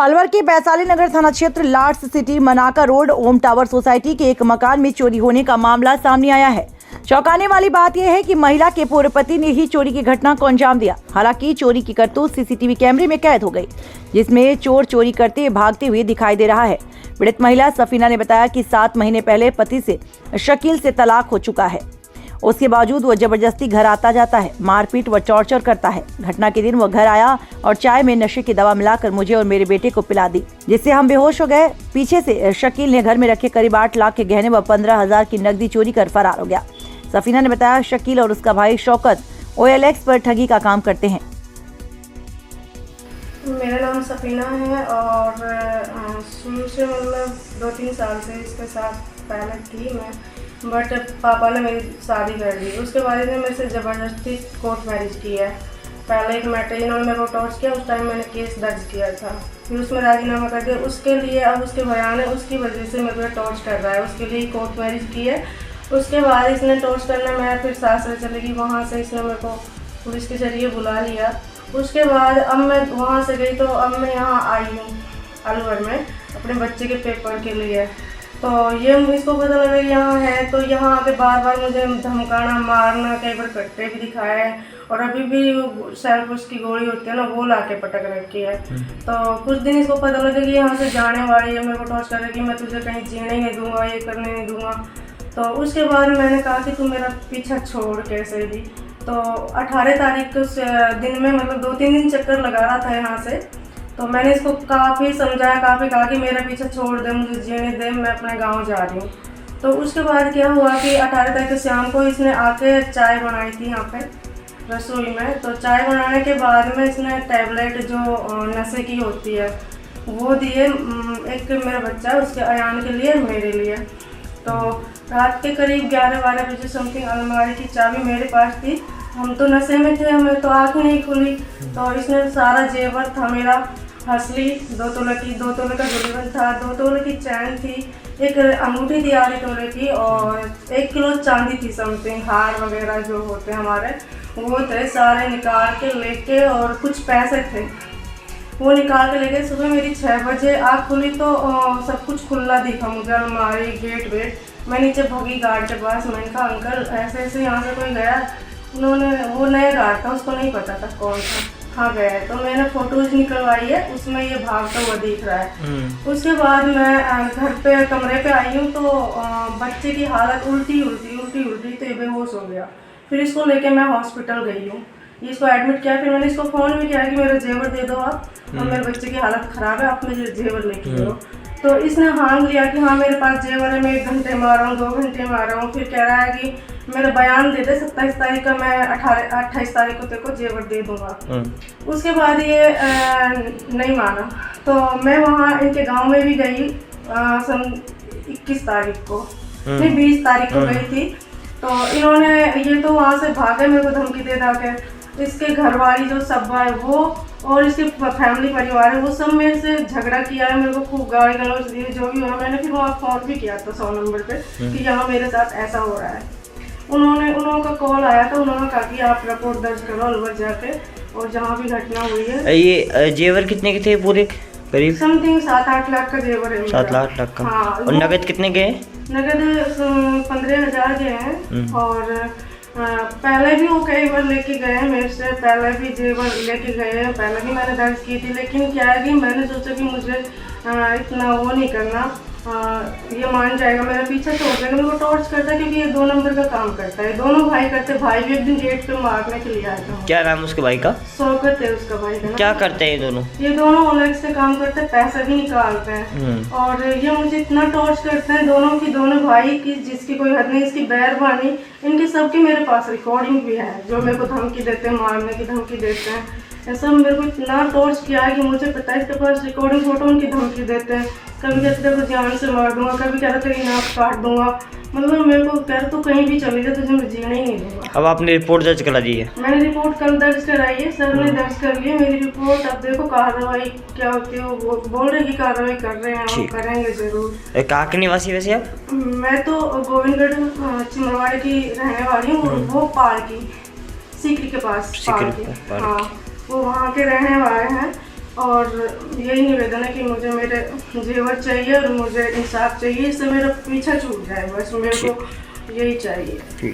अलवर के वैशाली नगर थाना क्षेत्र लार्ड्स सिटी मनाका रोड ओम टावर सोसाइटी के एक मकान में चोरी होने का मामला सामने आया है। चौंकाने वाली बात यह है कि महिला के पूर्व पति ने ही चोरी की घटना को अंजाम दिया। हालांकि चोरी की करतूत सीसीटीवी कैमरे में कैद हो गई, जिसमें चोर चोरी करते भागते हुए दिखाई दे रहा है। पीड़ित महिला सफीना ने बताया कि 7 महीने पहले पति से शकील से तलाक हो चुका है। उसके बावजूद वो जबरदस्ती घर आता जाता है, मारपीट व टॉर्चर करता है। घटना के दिन वो घर आया और चाय में नशे की दवा मिलाकर मुझे और मेरे बेटे को पिला दी, जिससे हम बेहोश हो गए। पीछे से शकील ने घर में रखे करीब 8 लाख के गहने व 15,000 की नकदी चोरी कर फरार हो गया। सफीना ने बताया शकील और उसका भाई शौकत OLX पर ठगी का काम करते हैं। मेरा नाम सफीना है और शुरू से मतलब 2-3 साल से इसके साथ पहले थी मैं, बट पापा ने मेरी शादी कर दी। उसके बाद में मेरे से ज़बरदस्ती कोर्ट मैरिज की है। पहले एक मैटर इन्होंने मेरे को टॉर्च किया, उस टाइम मैंने केस दर्ज किया था, फिर उसमें राजीनामा कर दिया। उसके लिए अब उसके बयान है, उसकी वजह से मेरे को टॉर्च कर रहा है, उसके लिए कोर्ट मैरिज की है। उसके बाद इसने टॉर्च करना, मैं फिर सासरे चली गई, वहाँ से इसने मेरे को पुलिस के जरिए बुला लिया। उसके बाद अब मैं वहाँ से गई तो अब मैं यहाँ आई हूँ अलवर में अपने बच्चे के पेपर के लिए। तो ये इसको पता लगा यहाँ है, तो यहाँ आके बार बार मुझे धमकाना, मारना, कई बार कट्टे भी दिखाए हैं और अभी भी सेल्फ की गोली होती है ना, वो ला के पटक रखी है। तो कुछ दिन इसको पता लगा कि यहाँ से जाने वाली है, मेरे को टॉर्च कर रही है कि मैं तुझे कहीं जीने नहीं दूंगा, ये करने नहीं दूंगा। तो उसके बाद मैंने कहा कि तू मेरा पीछा छोड़ कैसे भी। तो 18 तारीख उस दिन में मतलब 2-3 दिन चक्कर लगा रहा था यहाँ से। तो मैंने इसको काफ़ी समझाया, काफ़ी कहा कि मेरा पीछे छोड़ दे, मुझे जीने दे, मैं अपने गांव जा रही हूँ। तो उसके बाद क्या हुआ कि 18 तारीख शाम को इसने आके चाय बनाई थी यहाँ पे रसोई में। तो चाय बनाने के बाद में इसने टैबलेट जो नशे की होती है वो दिए, एक मेरा बच्चा उसके अयान के लिए, मेरे लिए। तो रात के करीब 11-12 बजे समथिंग अलमारी की चाबी मेरे पास थी, हम तो नशे में थे, हमें तो आँख नहीं खुली। तो इसने सारा जेवर था मेरा, हंसली 2 तोले का ज्वेलरी था, 2 तोले की चैन थी, एक अंगूठी थी 8 तोले की और 1 किलो चांदी थी समथिंग, हार वगैरह जो होते हैं हमारे वो थे, सारे निकाल के लेके, और कुछ पैसे थे वो निकाल के लेके। सुबह मेरी 6 बजे आँख खुली तो सब कुछ खुला दिखा मुझे, अलमारी, गेट वेट। मैं नीचे भगी गार्ड के पास, मैंने कहा अंकल ऐसे ऐसे यहाँ से कोई गया। उन्होंने, वो नया गार्ड था, उसको नहीं पता था कौन था, हाँ गया है। तो मैंने फोटोज निकलवाई है, उसमें ये भागता हुआ दिख रहा है। उसके बाद मैं घर पे कमरे पे आई हूँ तो बच्चे की हालत उल्टी तो ये बेहोश हो गया। फिर इसको लेके मैं हॉस्पिटल गई हूँ, इसको एडमिट किया। फिर मैंने इसको फ़ोन भी किया कि मेरा जेवर दे दो आप, और मेरे बच्चे की हालत ख़राब है, आप मुझे जेवर लेके दो। तो इसने हाँ लिया कि हाँ मेरे पास जेवर है, मैं 1 घंटे में आ रहा हूँ, 2 घंटे में आ रहा हूँ। फिर कह रहा है कि मेरा बयान दे दे 27 तारीख का, मैं 28 तारीख को तेरे को जेवर दे दूँगा। उसके बाद ये नहीं माना। तो मैं वहाँ इनके गाँव में भी गई सन 21 तारीख को, नहीं 20 तारीख को गई थी। तो इन्होंने, ये तो वहाँ से भागे मेरे को धमकी दे दा के। इसके घरवाली जो सब्बा है वो और इसके फैमिली परिवार है वो सब मेरे से झगड़ा किया है, मेरे को खूब गाली गलौज दी, जो भी हुआ। मैंने फिर वहाँ फ़ोन भी किया था 100 नंबर पे कि यहाँ मेरे साथ ऐसा हो रहा है। उन्होंने का कॉल आया था, उन्होंने कहा कि आप रिपोर्ट दर्ज करो अलवर जाके, और जहाँ भी घटना हुई है। ये जेवर कितने के थे पूरे? करीब समथिंग 7-8 लाख का जेवर है। 7 लाख का। हाँ। और नगद कितने गए? नगद 15,000 गए हैं। और पहले भी वो कई बार लेके गए हैं मेरे से, पहले भी जेवर लेके गए हैं, पहले भी मैंने दर्ज की थी। लेकिन क्या है कि मैंने सोचा कि मुझे इतना वो नहीं करना, ये मान जाएगा, मेरा पीछा छोड़ देगा, मेरे को टॉर्च करता है क्योंकि ये 2 नंबर का काम करता है। दोनों भाई करते, भाई भी एक दिन गेट पे मारने के लिए आया था। क्या नाम उसके भाई का? शौकत है उसका भाई का। क्या करते हैं ये दोनों? ये दोनों OLX से काम करते हैं, पैसा भी निकालते हैं। और ये मुझे इतना टॉर्च करते हैं, दोनों भाई की जिसकी कोई हद नहीं, इसकी बैरबानी इनकी सबकी मेरे पास रिकॉर्डिंग भी है, जो मेरे को धमकी देते हैं, मारने की धमकी देते हैं। ऐसा मेरे को इतना टॉर्च किया है कि मुझे पता है इसके पास रिकॉर्डिंग फोटो उनकी धमकी देते हैं। कभी कहते हैं जान से मार दूंगा, कभी कह रहे थे नाक काट दूंगा, मतलब मेरे को कह रहे तो कहीं भी चली जाए, तुझे मैं जीने ही नहीं दूंगा। अब आपने रिपोर्ट दर्ज करा दी है? मैंने रिपोर्ट कल दर्ज कराई है, सर ने दर्ज कर ली है मेरी रिपोर्ट। अब देखो कार्रवाई क्या होती है, वो बोल रहे कि कार्रवाई कर रहे हैं, हम करेंगे जरूर। कहाँ के निवासी वैसे आप? मैं तो गोविंदगढ़ चिमरवाड़ी की रहने वाली हूँ, वो पार की, सीकरी के पास पार की। हाँ, वो वहाँ के रहने वाले हैं। और यही निवेदन है कि मुझे मेरे जेवर चाहिए और मुझे इंसाफ चाहिए, इससे मेरा पीछा छूट जाए, बस मेरे को यही चाहिए। ठीक।